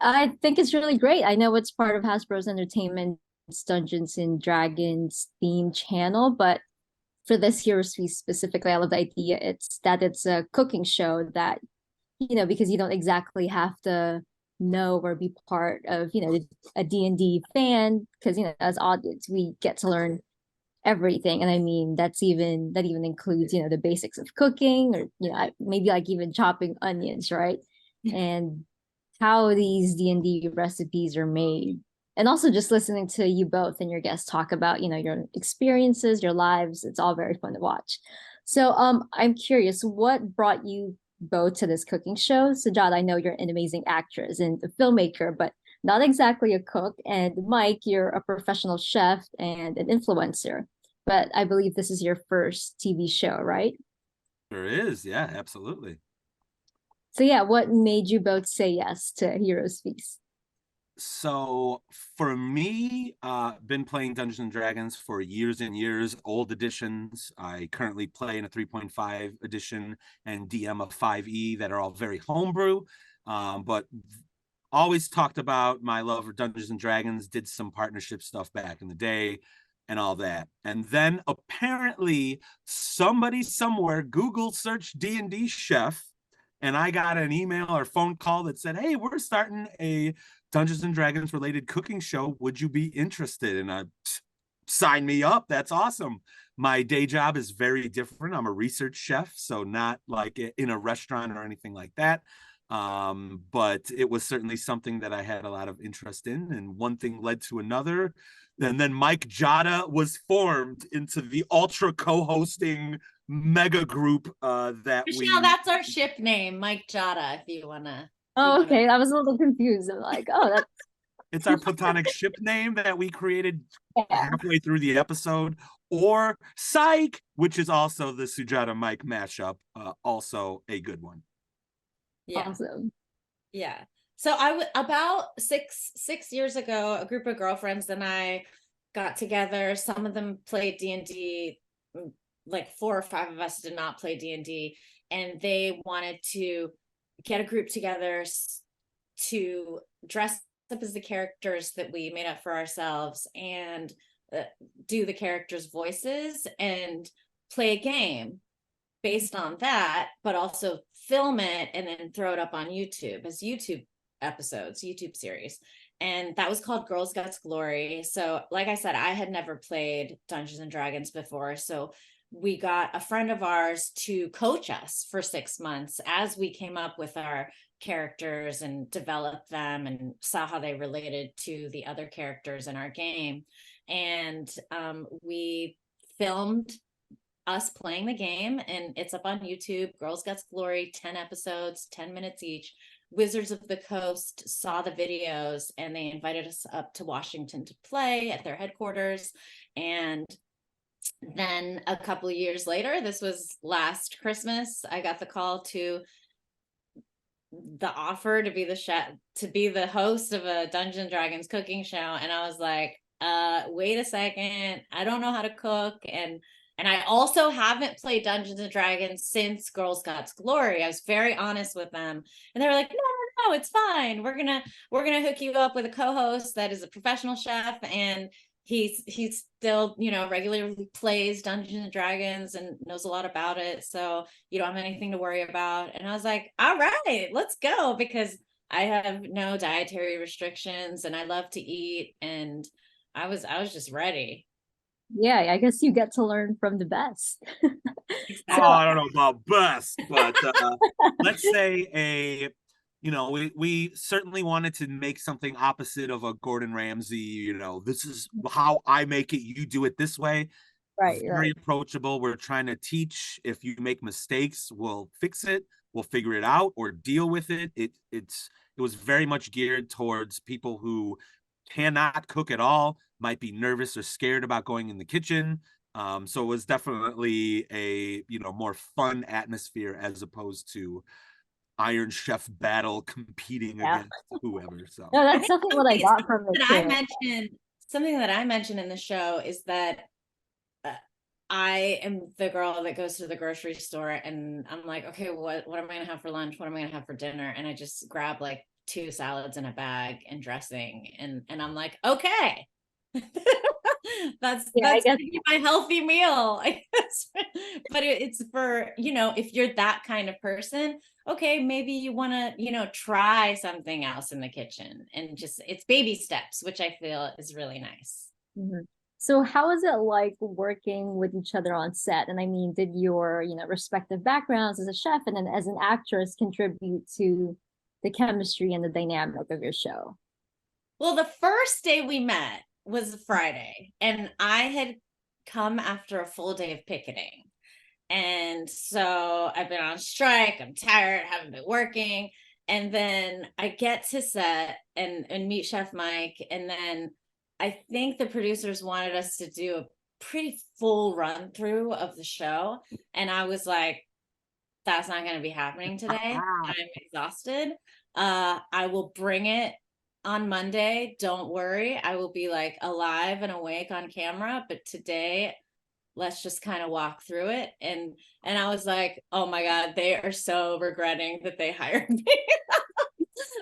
I think it's really great. I know it's part of Hasbro's Entertainment's Dungeons and Dragons theme channel, but for this Heroes Feast specifically, I love the idea. It's a cooking show that, because you don't exactly have to know or be part of, a D&D fan, because, as audience, we get to learn everything. And I mean, that even includes, the basics of cooking, or, maybe like even chopping onions, right? And how these D&D recipes are made. And also just listening to you both and your guests talk about, your experiences, your lives. It's all very fun to watch. So I'm curious, what brought you both to this cooking show? Sujata, I know you're an amazing actress and a filmmaker, but not exactly a cook. And Mike, you're a professional chef and an influencer. But I believe this is your first TV show, right? There is, yeah, absolutely. So yeah, what made you both say yes to Heroes Feast? So for me, been playing Dungeons and Dragons for years and years, old editions. I currently play in a 3.5 edition and DM a 5e that are all very homebrew. But always talked about my love for Dungeons and Dragons, did some partnership stuff back in the day and all that. And then apparently somebody somewhere Google searched D&D chef, and I got an email or phone call that said, "Hey, we're starting a Dungeons and Dragons related cooking show. Would you be interested?" And I sign me up. That's awesome. My day job is very different. I'm a research chef, so not like in a restaurant or anything like that. But it was certainly something that I had a lot of interest in, and one thing led to another. And then Mike Jada was formed into the ultra co-hosting mega group that Michelle, we that's our ship name, Mike Jada, if you wanna. Oh, okay. I was a little confused. I'm like, oh, that's it's our platonic ship name that we created yeah, halfway through the episode, or Psych, which is also the Sujata Mike mashup, also a good one. Yeah. awesome. Yeah. So about six years ago, a group of girlfriends and I got together. Some of them played D&D. Like 4 or 5 of us did not play D&D, and they wanted to get a group together to dress up as the characters that we made up for ourselves, and do the characters' voices and play a game based on that, but also film it and then throw it up on YouTube as YouTube episodes, YouTube series. And that was called Girls Guts Glory. So, like I said, I had never played Dungeons and Dragons before. So, we got a friend of ours to coach us for 6 months as we came up with our characters and developed them and saw how they related to the other characters in our game. And we filmed us playing the game, and it's up on YouTube. Girls Guts Glory, 10 episodes, 10 minutes each. Wizards of the Coast saw the videos and they invited us up to Washington to play at their headquarters. And then a couple of years later, this was last Christmas, I got the call to the offer to be the chef, to be the host of a Dungeons and Dragons cooking show. And I was like, wait a second, I don't know how to cook. And I also haven't played Dungeons and Dragons since Girls Guts Glory. I was very honest with them. And they were like, no, it's fine. We're gonna hook you up with a co-host that is a professional chef, and he's still, regularly plays Dungeons and Dragons and knows a lot about it. So you don't have anything to worry about. And I was like, all right, let's go, because I have no dietary restrictions and I love to eat. And I was just ready. Yeah, I guess you get to learn from the best. Oh, So I don't know about best, but let's say we certainly wanted to make something opposite of a Gordon Ramsay. This is how I make it. You do it this way. right, Very right. approachable. We're trying to teach. If you make mistakes, we'll fix it. We'll figure it out or deal with it. It was very much geared towards people who cannot cook at all, might be nervous or scared about going in the kitchen. So it was definitely a more fun atmosphere as opposed to Iron Chef battle competing Yeah. against whoever. So No, I that's think definitely what I got from it too. something that I mentioned in the show is that I am the girl that goes to the grocery store and I'm like, okay, what am I gonna have for lunch? What am I gonna have for dinner? And I just grab like 2 salads in a bag and dressing, and I'm like, okay. that's Yeah, I that's guess gonna be my healthy meal, I guess. But it's for, if you're that kind of person, okay, maybe you want to, try something else in the kitchen, and just, it's baby steps, which I feel is really nice. Mhm. So how is it like working with each other on set? And I mean, did your, respective backgrounds as a chef and then as an actress contribute to the chemistry and the dynamic of your show? Well, the first day we met was Friday, and I had come after a full day of picketing. And so I've been on strike, I'm tired, haven't been working. And then I get to set and meet Chef Mike. And then I think the producers wanted us to do a pretty full run through of the show. And I was like, that's not going to be happening today. I'm exhausted. I will bring it on Monday. Don't worry. I will be like alive and awake on camera. But today, let's just kind of walk through it. And I was like, oh my God, they are so regretting that they hired me.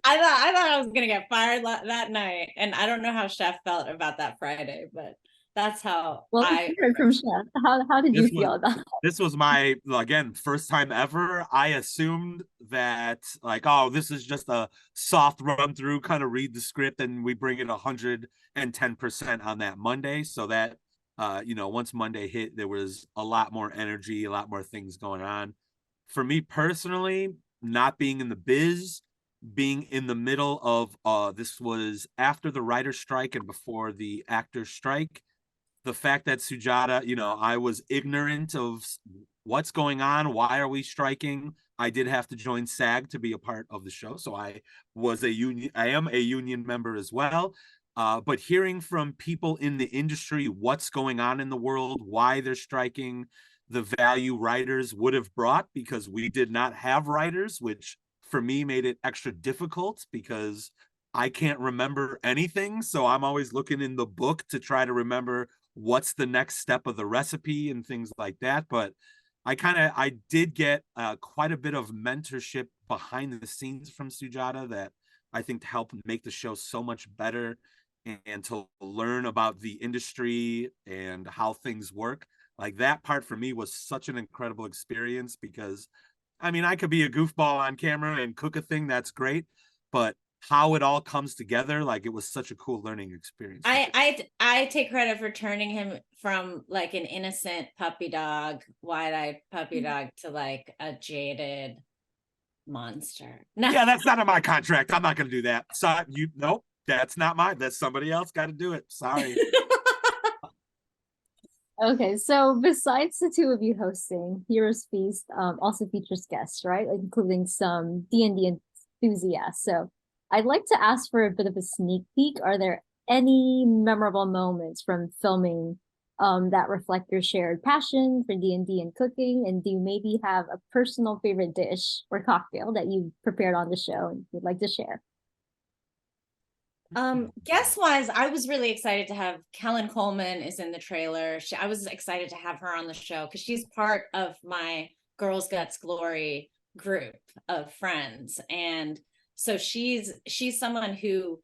I thought I was gonna get fired that night. And I don't know how Chef felt about that Friday, but that's how Well, let's hear it from Chef. How did you feel about that? This was my, again, first time ever. I assumed that, like, oh, this is just a soft run through, kind of read the script, and we bring it 110% on that Monday. So that, once Monday hit, there was a lot more energy, a lot more things going on. For me personally, not being in the biz, being in the middle of, this was after the writer's strike and before the actor's strike. The fact that Sujata, I was ignorant of what's going on. Why are we striking? I did have to join SAG to be a part of the show. So I am a union member as well. But hearing from people in the industry, what's going on in the world, why they're striking, the value writers would have brought, because we did not have writers, which for me made it extra difficult because I can't remember anything. So I'm always looking in the book to try to remember what's the next step of the recipe and things like that. But I did get quite a bit of mentorship behind the scenes from Sujata that I think helped make the show so much better, and to learn about the industry and how things work. Like, that part for me was such an incredible experience, because I mean, I could be a goofball on camera and cook a thing, that's great, but how it all comes together, like, it was such a cool learning experience. I take credit for turning him from like an innocent puppy dog, wide-eyed puppy dog, to like a jaded monster. No. Yeah, that's not in my contract. I'm not going to do that. So nope, that's not mine. That's somebody else got to do it. Sorry. Okay, so besides the two of you hosting, Heroes Feast also features guests, right? Like, including some D&D enthusiasts. So I'd like to ask for a bit of a sneak peek. Are there any memorable moments from filming that reflect your shared passion for D&D and cooking? And do you maybe have a personal favorite dish or cocktail that you prepared on the show and you'd like to share? Guest wise, I was really excited to have Kellen Coleman is in the trailer. I was excited to have her on the show because she's part of my Girls Guts Glory group of friends. And so she's someone who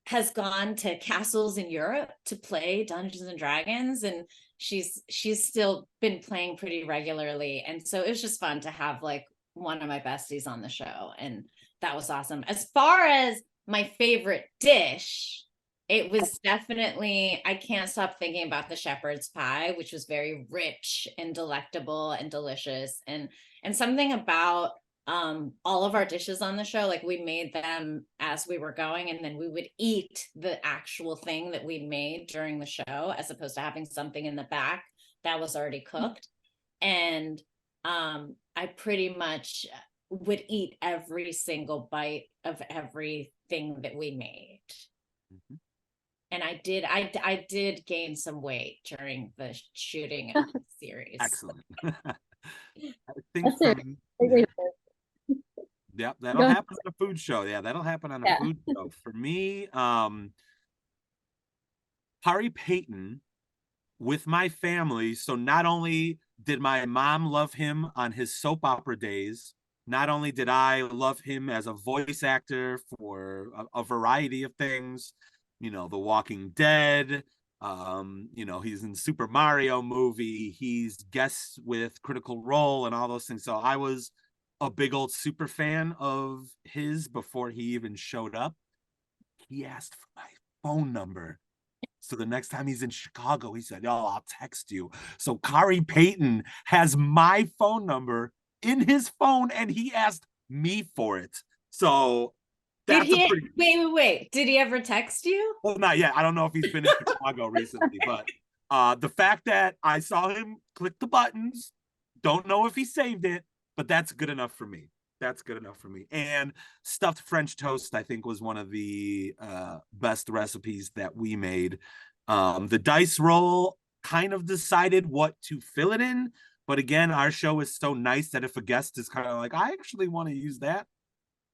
has gone to castles in Europe to play Dungeons and Dragons, and she's still been playing pretty regularly. And so it was just fun to have like one of my besties on the show, and that was awesome. As far as my favorite dish, it was definitely, I can't stop thinking about the shepherd's pie, which was very rich and delectable and delicious. And something about all of our dishes on the show, like, we made them as we were going, and then we would eat the actual thing that we made during the show, as opposed to having something in the back that was already cooked. And I pretty much would eat every single bite of everything that we made. Mm-hmm. And I did gain some weight during the shooting of the series. Excellent. I think yeah, that'll happen on a food show. Yeah, that'll happen on a food show. For me, Harry Payton with my family. So not only did my mom love him on his soap opera days, not only did I love him as a voice actor for a variety of things, you know, The Walking Dead, you know, he's in Super Mario movie, he's guests with Critical Role and all those things. So I was a big old super fan of his before he even showed up. He asked for my phone number. So the next time he's in Chicago, he said, "Oh, I'll text you." So Kari Payton has my phone number in his phone, and he asked me for it. So Did that's a he pretty wait? Did he ever text you? well, not yet. I don't know if he's been in Chicago recently, but the fact that I saw him click the buttons, don't know if he saved it, but that's good enough for me. That's good enough for me. And stuffed French toast, I think, was one of the best recipes that we made. The dice roll kind of decided what to fill it in, but again, our show is so nice that if a guest is kind of like, I actually want to use that,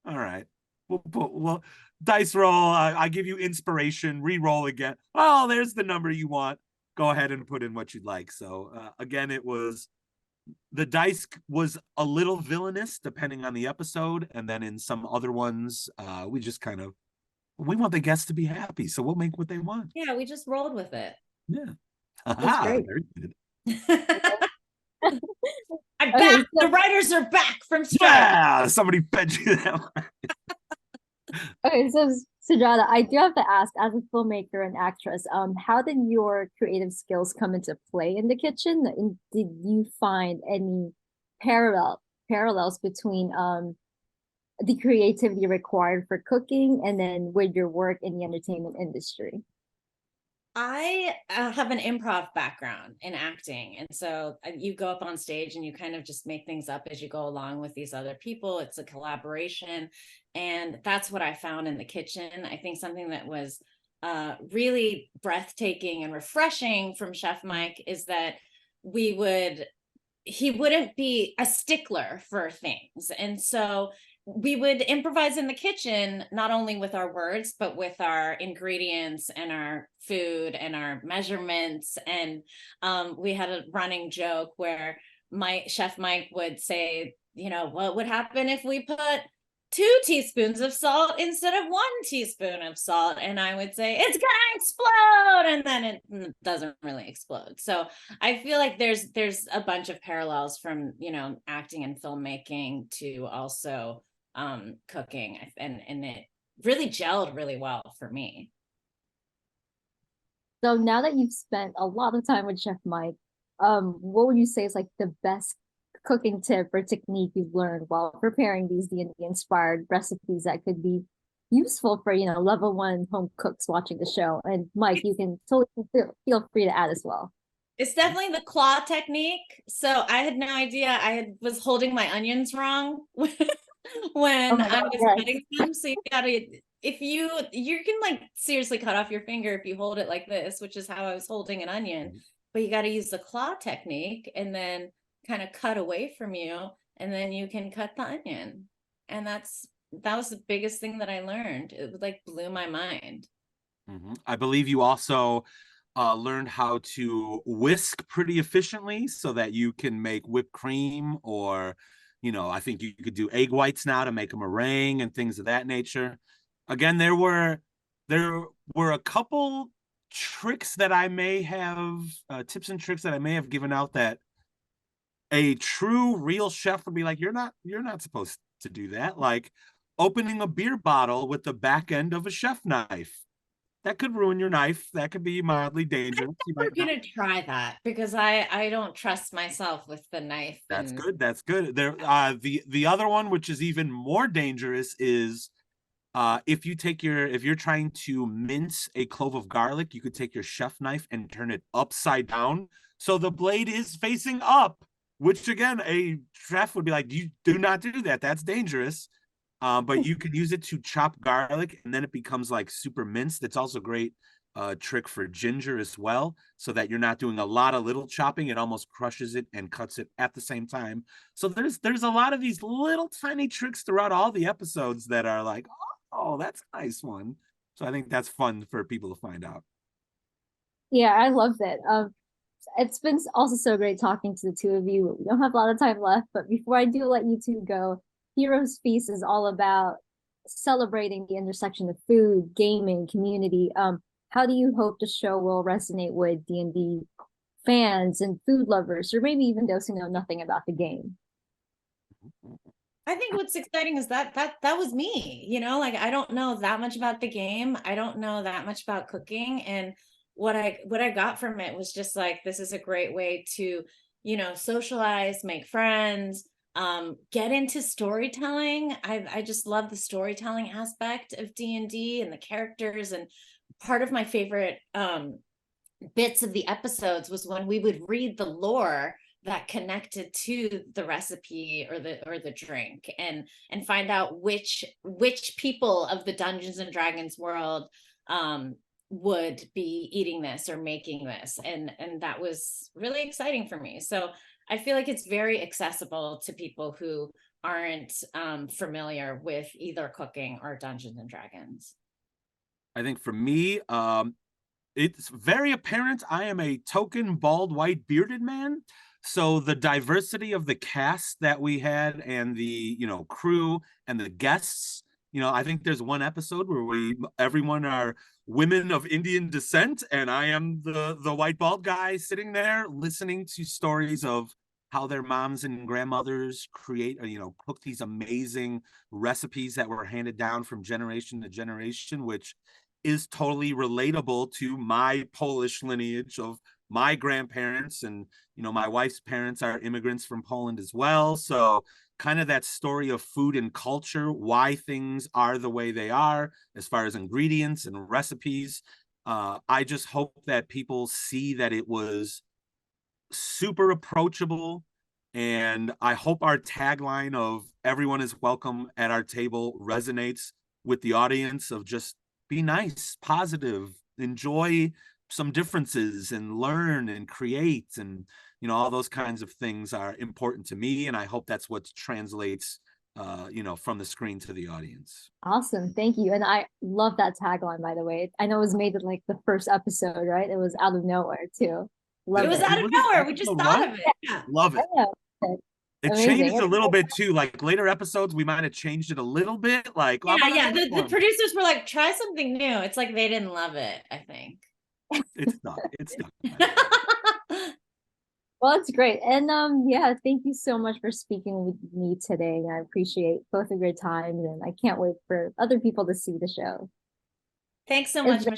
all right, we'll dice roll. I give you inspiration. Re-roll again. Oh, there's the number you want. Go ahead and put in what you'd like. So again, it was the dice was a little villainous depending on the episode, and then in some other ones, we just kind of we want the guests to be happy, so we'll make what they want. Yeah, we just rolled with it. Yeah. That's great. Very good. I'm Okay, back. so- The writers are back from strike. Yeah, somebody fed you that one. Okay, so Sujata, I do have to ask, as a filmmaker and actress, how did your creative skills come into play in the kitchen? And did you find any parallels between the creativity required for cooking and then with your work in the entertainment industry? I have an improv background in acting. And so you go up on stage and you kind of just make things up as you go along with these other people. It's a collaboration. And that's what I found in the kitchen. I think something that was really breathtaking and refreshing from Chef Mike is that he wouldn't be a stickler for things. And so we would improvise in the kitchen, not only with our words, but with our ingredients and our food and our measurements. And we had a running joke where Chef Mike would say, you know, what would happen if we put 2 teaspoons of salt instead of 1 teaspoon of salt? And I would say, it's gonna explode. And then it doesn't really explode. So I feel like there's a bunch of parallels from, you know, acting and filmmaking to also cooking, and it really gelled really well for me. So now that you've spent a lot of time with Chef Mike, what would you say is like the best cooking tip or technique you've learned while preparing these D&D inspired recipes that could be useful for, you know, level 1 home cooks watching the show? And Mike, you can totally feel free to add as well. It's definitely the claw technique. So I had no idea. Was holding my onions wrong when I was cutting them. So you gotta, if you can like seriously cut off your finger if you hold it like this, which is how I was holding an onion, but you got to use the claw technique and then kind of cut away from you, and then you can cut the onion. And that was the biggest thing that I learned. It like blew my mind. I believe you also learned how to whisk pretty efficiently so that you can make whipped cream, or, you know, I think you could do egg whites now to make a meringue and things of that nature. Again, there were a couple tricks that I may have, tips and tricks that I may have given out that a true real chef would be like, you're not supposed to do that. Like opening a beer bottle with the back end of a chef knife. That could ruin your knife. That could be mildly dangerous. We're gonna try that because I don't trust myself with the knife. That's good. That's good. There, the other one, which is even more dangerous, is if you're trying to mince a clove of garlic, you could take your chef knife and turn it upside down so the blade is facing up. Which again, a chef would be like, you do not do that. That's dangerous. But you could use it to chop garlic, and then it becomes like super minced. It's also a great trick for ginger as well, so that you're not doing a lot of little chopping. It almost crushes it and cuts it at the same time. So there's a lot of these little tiny tricks throughout all the episodes that are like, oh, that's a nice one. So I think that's fun for people to find out. Yeah, I love it. It's been also so great talking to the two of you. We don't have a lot of time left, but before I do let you two go, Heroes Feast is all about celebrating the intersection of food, gaming, community. How do you hope the show will resonate with D&D fans and food lovers, or maybe even those who know nothing about the game? I think what's exciting is that was me, like I don't know that much about the game. I don't know that much about cooking. And what I got from it was just like, this is a great way to, socialize, make friends, get into storytelling. I just love the storytelling aspect of D&D and the characters. And part of my favorite bits of the episodes was when we would read the lore that connected to the recipe or the drink, and find out which people of the Dungeons and Dragons world would be eating this or making this, and that was really exciting for me. So I feel like it's very accessible to people who aren't familiar with either cooking or Dungeons and Dragons. I think for me, it's very apparent I am a token bald white bearded man. So the diversity of the cast that we had and the crew and the guests, I think there's one episode where everyone are women of Indian descent, and I am the white bald guy sitting there listening to stories of how their moms and grandmothers cook these amazing recipes that were handed down from generation to generation, which is totally relatable to my Polish lineage of my grandparents, and my wife's parents are immigrants from Poland as well. So kind of that story of food and culture, why things are the way they are as far as ingredients and recipes. I just hope that people see that it was super approachable, and I hope our tagline of everyone is welcome at our table resonates with the audience, of just be nice, positive, enjoy some differences, and learn and create, and all those kinds of things are important to me, and I hope that's what translates from the screen to the audience. Awesome, thank you. And I love that tagline, by the way. I know it was made in like the first episode, right? It was out of nowhere too. Love it was out of nowhere. We just thought of it. Yeah. Love it. It Amazing. changed a little bit too. Like later episodes, we might have changed it a little bit. Like, yeah. The producers were like, try something new. It's like they didn't love it, I think. It's not. It's not. Well, it's great. And yeah, thank you so much for speaking with me today. I appreciate both of your time, and I can't wait for other people to see the show. Thanks so much,